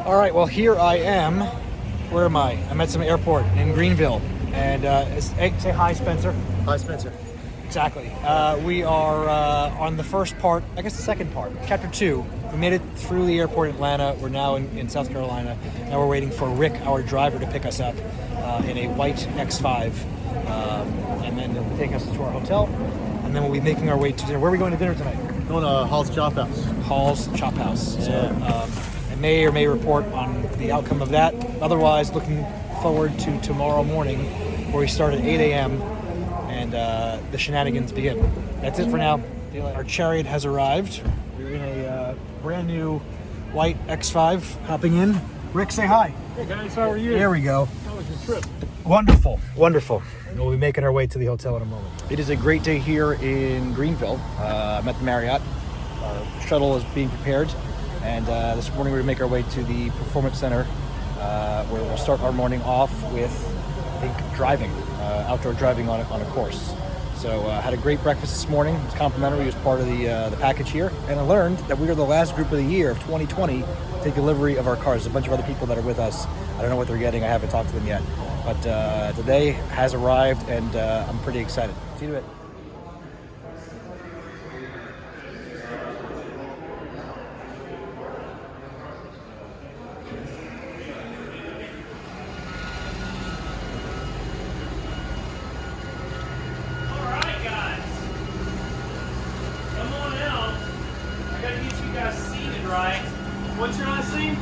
All right, well, here I am. Where am I? I'm at some airport in Greenville. And hey, say hi, Spencer. Hi, Spencer. Exactly. We are on the first part, I guess the second part, chapter 2. We made it through the airport in Atlanta. We're now in South Carolina. Now we're waiting for Rick, our driver, to pick us up in a white X5. And then he'll take us to our hotel. And then we'll be making our way to dinner. Where are we going to dinner tonight? Going to Hall's Chop House. Hall's Chop House. Yeah. So I may or may report on the outcome of that. Otherwise, looking forward to tomorrow morning where we start at 8 a.m. and the shenanigans begin. That's it for now. Our chariot has arrived. We're in a brand new white X5 hopping in. Rick, say hi. Hey guys, how are you? There we go. How was your trip? Wonderful, wonderful. We'll be making our way to the hotel in a moment. It is a great day here in Greenville. I'm at the Marriott. Our shuttle is being prepared, and this morning we're going to make our way to the Performance Center, where we'll start our morning off with, I think, driving, outdoor driving on a course. So I had a great breakfast this morning. It's complimentary as part of the package here, and I learned that we are the last group of the year of 2020 to take delivery of our cars. There's a bunch of other people that are with us. I don't know what they're getting. I haven't talked to them yet. But today has arrived, and I'm pretty excited. See you in a bit. All right, guys. Come on out. I gotta get you guys seated right. What's your last name?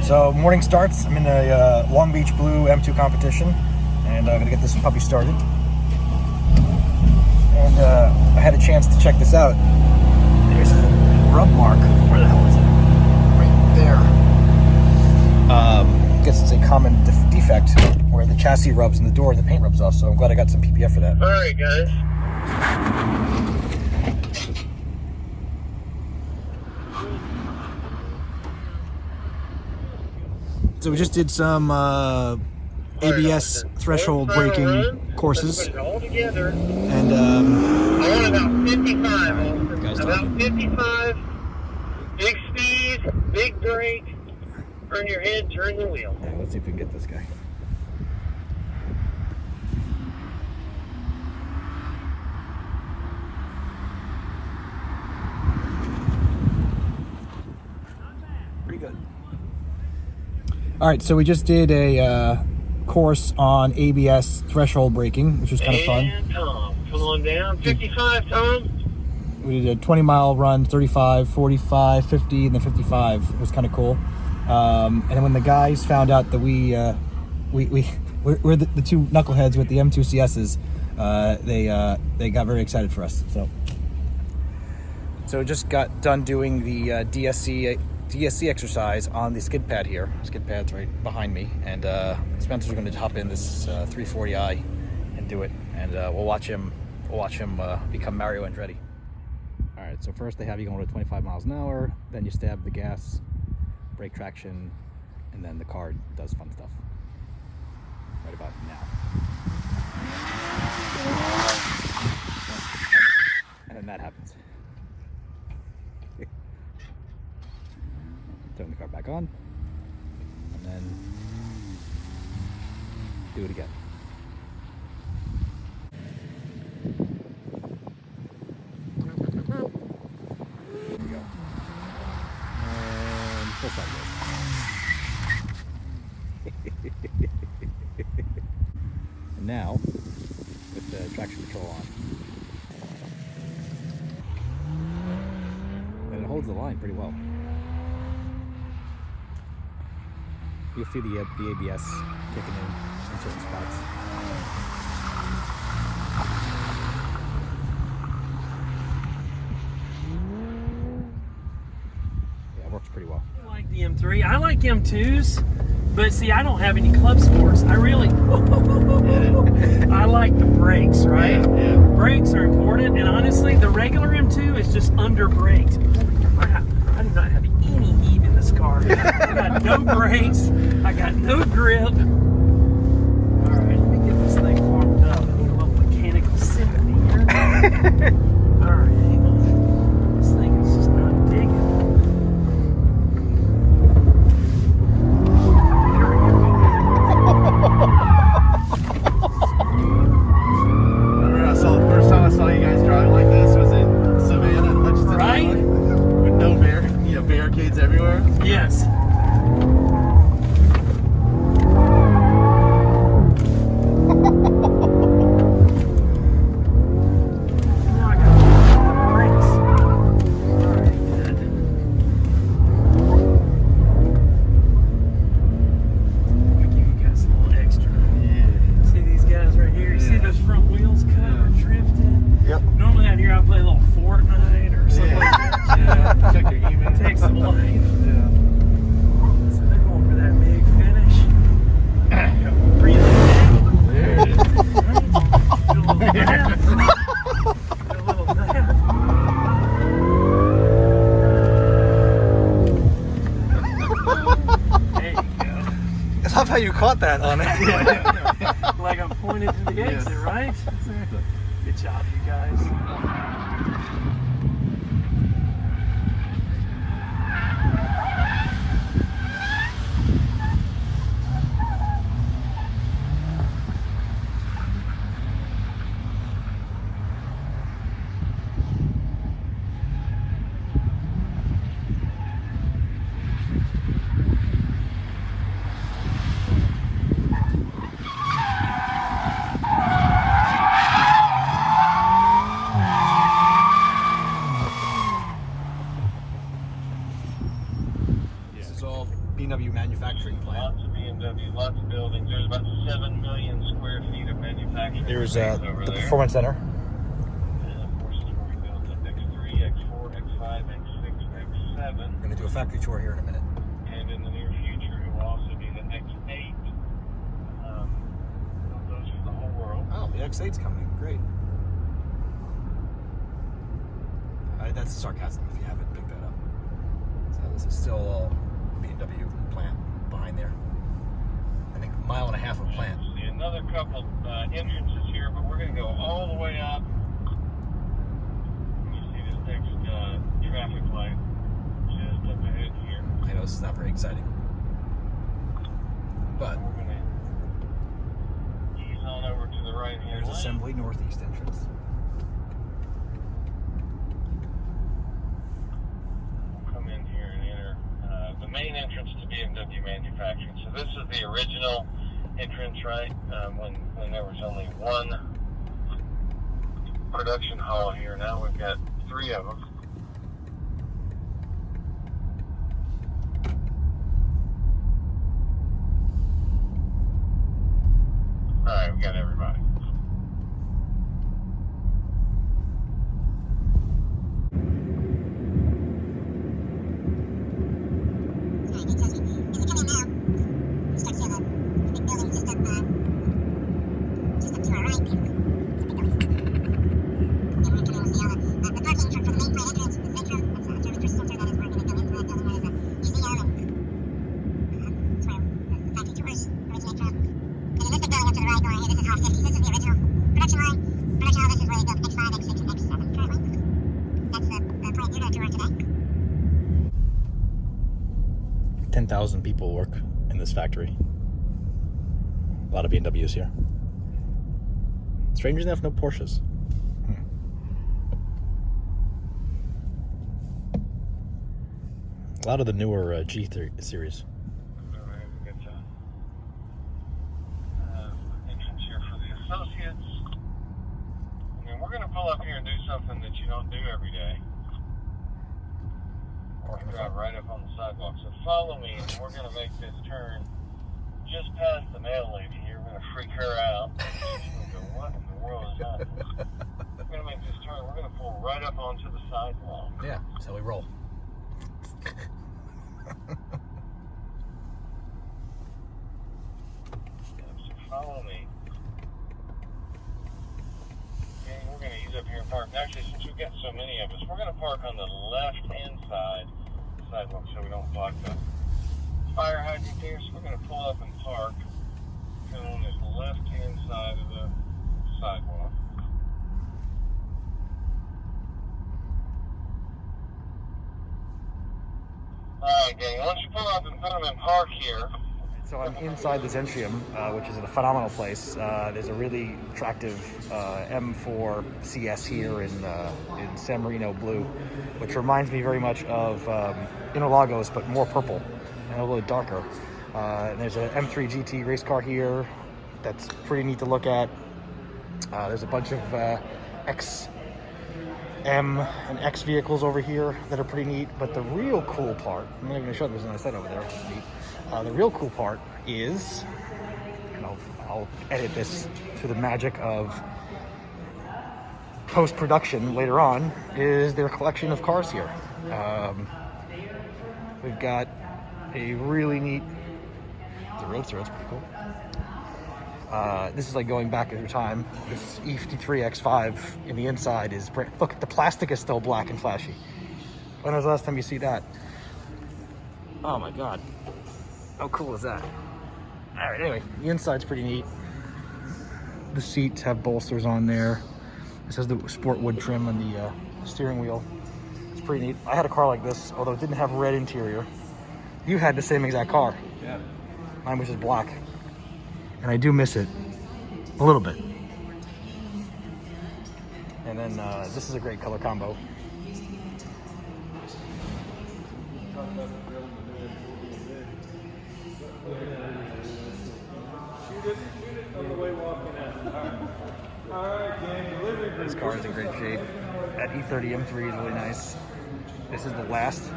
So morning starts. I'm in the Long Beach Blue M2 competition, and I'm gonna get this puppy started. And I had a chance to check this out. There's a rub mark. Where the hell is it? Right there. Guess it's a common defect where the chassis rubs in the door and the paint rubs off. So I'm glad I got some PPF for that. All right, guys. So we just did some ABS threshold braking courses, All together. and I want about 55. Guys About talking. 55. Big speed, big brake. Turn your head, turn the wheel. yeah, let's see if we can get this guy. Pretty good. All right, so we just did a course on ABS threshold braking, which was kind of fun. And Tom, come on down. 55, Tom. We did a 20-mile run, 35, 45, 50, and then 55. It was kind of cool. And then when the guys found out that we're the two knuckleheads with the M2 CSs, they got very excited for us. So we just got done doing the DSC exercise on the skid pad here. Skid pad's right behind me, and Spencer's going to hop in this 340i and do it, and we'll watch him become Mario Andretti. All right, so first they have you going to 25 miles an hour, then you stab the gas, brake traction, and then the car does fun stuff. Right about now. And then that happens. Turn the car back on, and then do it again. There we go. And full side wheel. And now, with the traction control on, and it holds the line pretty well. You'll see the ABS kicking in certain spots. Yeah, it works pretty well. I like the M3. I like M2s, but see, I don't have any club sports. I really, I like the brakes, right? Yeah. Brakes are important, and honestly, the regular M2 is just under braked. I do not have any heat in this car. I got no brakes. I got no grip. All right, let me get this thing warmed up. I need a little mechanical sympathy here. All right, hang on. This thing is just not digging. barricades everywhere? Yes. Now I got brakes. Alright, good. Let me give you guys a little extra. Yeah. See these guys right here? You see those front wheels cut or drifted? Yep. Normally out here I play a little Fortnite or something like that. Yeah. Check your email. Takes some life. Yeah. So they're going for that big finish. Breathe it There it is. in. Right? Do a little nap. Do a little nap. There you go. I love how you caught that on it. Like I'm pointed to the exit, right? Good job, you guys. This is all BMW manufacturing plant. Lots of BMW, lots of buildings. There's about 7 million square feet of manufacturing There's space the over there. Performance Center. And of course, it's where we built the X3, X4, X5, X6, X7. We're going to do a factory tour here in a minute. And in the near future, it will also be the X8. Those for the whole world. Oh, the X8's coming. Great. That's sarcasm if you haven't picked that up. So this is still all BMW plant behind there. I think a mile and a half of plant. See another couple entrances here, but we're going to go all the way up. You see this next traffic light just up ahead here. I know this is not very exciting. But We're going to ease on over to the right here. there's assembly northeast entrance. Come in here and enter the main entrance to BMW manufacturing. So this is the original entrance, right? When there was only one production hall here. Now we've got 3 of them. All right, we got everybody. Today. 10,000 people work in this factory. A lot of BMWs here. Strangely enough, no Porsches. A lot of the newer G series. Entrance here for the associates. And then we're going to pull up here and do something that you don't do every day. Drive right up on the sidewalk. So follow me, and we're going to make this turn just past the mail lady here. We're going to freak her out. She's going to go, what in the world is that? We're going to make this turn. We're going to pull right up onto the sidewalk. Yeah, that's how we roll. So follow me. And we're going to ease up here and park. Actually, since we've got so many of us, we're going to park on the left-hand side sidewalk so we don't block the fire hydrant there. So we're going to pull up and park kind of on this left-hand side of the sidewalk. Alright, gang, once you pull up and put them in park here, So I'm inside the Zentrium, which is a phenomenal place. There's a really attractive M4 CS here in San Marino blue, which reminds me very much of Interlagos, but more purple and a little darker. And there's an M3 GT race car here that's pretty neat to look at. There's a bunch of XM and X vehicles over here that are pretty neat, but the real cool part, I'm not even gonna show them, there's another set over there, which is neat. The real cool part is, and I'll edit this through the magic of post-production later on, is their collection of cars here. We've got a really neat, the Roadster, that's pretty cool. This is like going back through time. This E53 X5 in the inside is, look, the plastic is still black and flashy. When was the last time you see that? Oh my God. How cool is that? All right, anyway, the inside's pretty neat. The seats have bolsters on there. This has the sport wood trim on the steering wheel. It's pretty neat. I had a car like this, although it didn't have red interior. You had the same exact car. Yeah. Mine was just black. And I do miss it a little bit. And then this is a great color combo. This car is in great shape. That E30 M3 is really nice. This is the last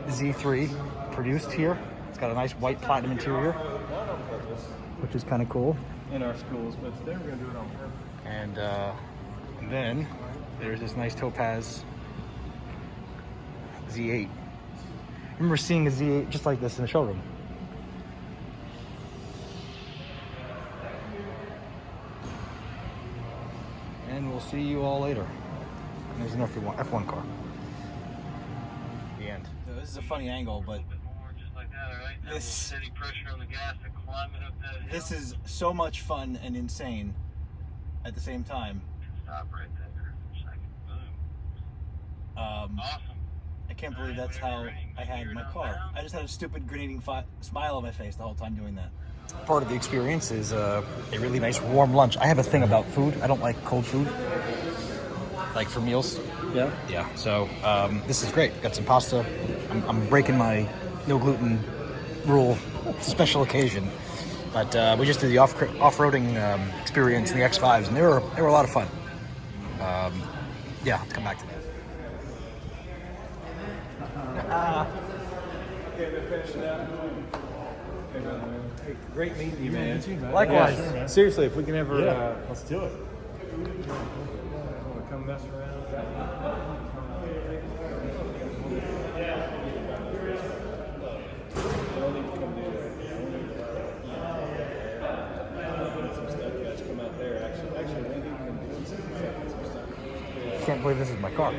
Z3 produced here. It's got a nice white platinum interior, which is kind of cool. In our schools, but they were going to do it on purpose. And then there's this nice topaz Z8. I remember seeing a Z8 just like this in the showroom. And we'll see you all later. And there's an F1 car. The end. So this is a funny angle, but this steady pressure on the gas to climb it up that hill. this is so much fun and insane at the same time. Stop right there for a second. Boom. Awesome. I can't believe that's how I had my car. I just had a stupid grenading smile on my face the whole time doing that. Part of the experience is a really nice warm lunch. I have a thing about food. I don't like cold food, like for meals. Yeah. Yeah, so this is great. Got some pasta. I'm breaking my no gluten rule. It's a special occasion. But we just did the off-roading experience in the X5s, and they were a lot of fun. Yeah, let's come back to that. Hey, great meeting you, man. Likewise. Yeah, sure, seriously, if we can ever, Let's do it. want to come mess around. I can't believe this is my car.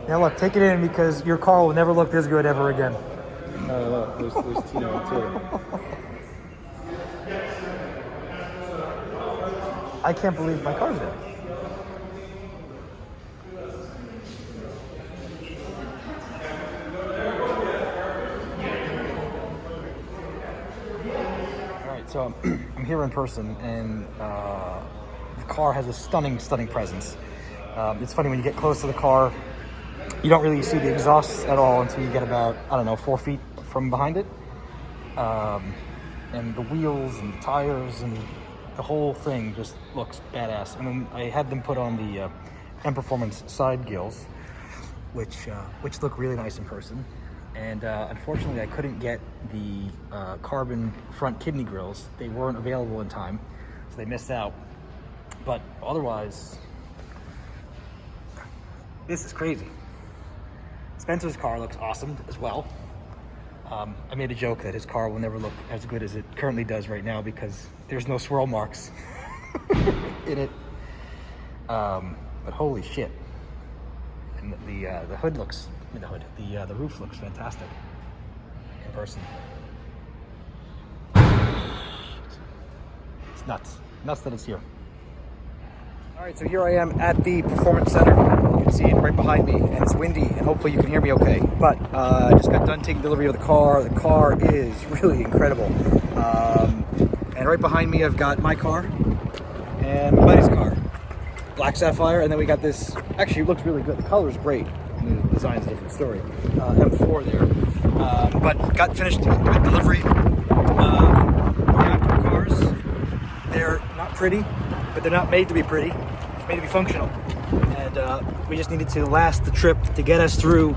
Now look, take it in because your car will never look this good ever again. Look, there's Tino too. I can't believe my car's there. All right, so I'm here in person, and the car has a stunning presence. It's funny when you get close to the car, you don't really see the exhaust at all until you get about, I don't know, 4 feet from behind it. And the wheels and the tires and the whole thing just looks badass. And then I had them put on the M Performance side gills, which look really nice in person. And unfortunately, I couldn't get the carbon front kidney grills. They weren't available in time, so they missed out. But otherwise, this is crazy. Spencer's car looks awesome as well. I made a joke that his car will never look as good as it currently does right now because there's no swirl marks in it. But holy shit! And the hood looks, I mean the roof looks fantastic in person. It's nuts that it's here. All right, so here I am at the Performance Center. You can see it right behind me, and it's windy, and hopefully you can hear me okay. But I just got done taking delivery of the car. The car is really incredible. And right behind me, I've got my car and my buddy's car, Black Sapphire, and then we got this. Actually, it looks really good. The color's great. And the design's a different story. M4 there. But got finished with delivery. We have two cars. They're not pretty, but they're not made to be pretty. It's made to be functional. And we just needed to last the trip to get us through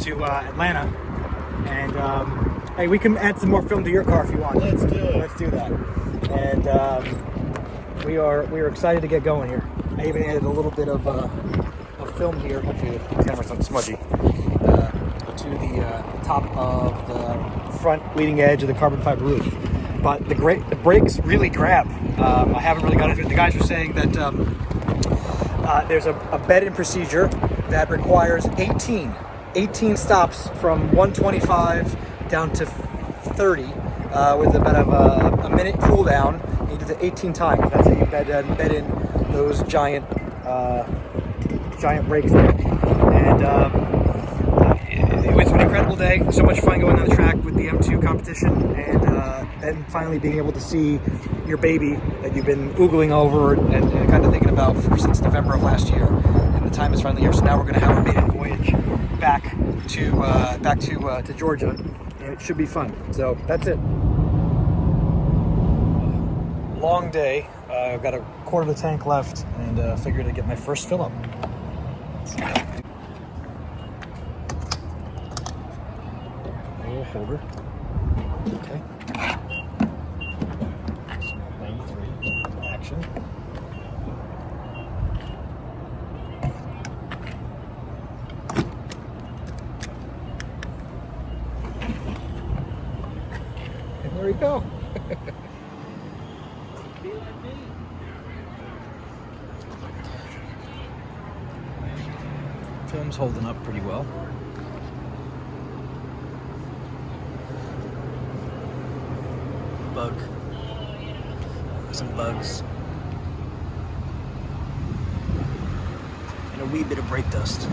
to Atlanta. And hey, we can add some more film to your car if you want. Let's do it. Let's do that. And we are excited to get going here. I even added a little bit of film here. Hopefully the camera's not smudgy. To the top of the front leading edge of the carbon fiber roof. But the brakes really grab. I haven't really got into it. The guys were saying that there's a bed-in procedure that requires 18 stops from 125 down to 30 with about a minute cool down. You do it 18 times. That's how you bed in those giant brakes there. And it was an incredible day. So much fun going on the track with the M2 competition, and then finally being able to see your baby that you've been oogling over and kind of thinking about since November of last year. And the time is finally here. So now we're going to have our maiden voyage back to Georgia, and it should be fun. So that's it. Long day. I've got a quarter of the tank left, and figured to get my first fill up. Holder. Okay. 93. Action. And there we go. Film's holding up pretty well. Some bugs, and a wee bit of brake dust.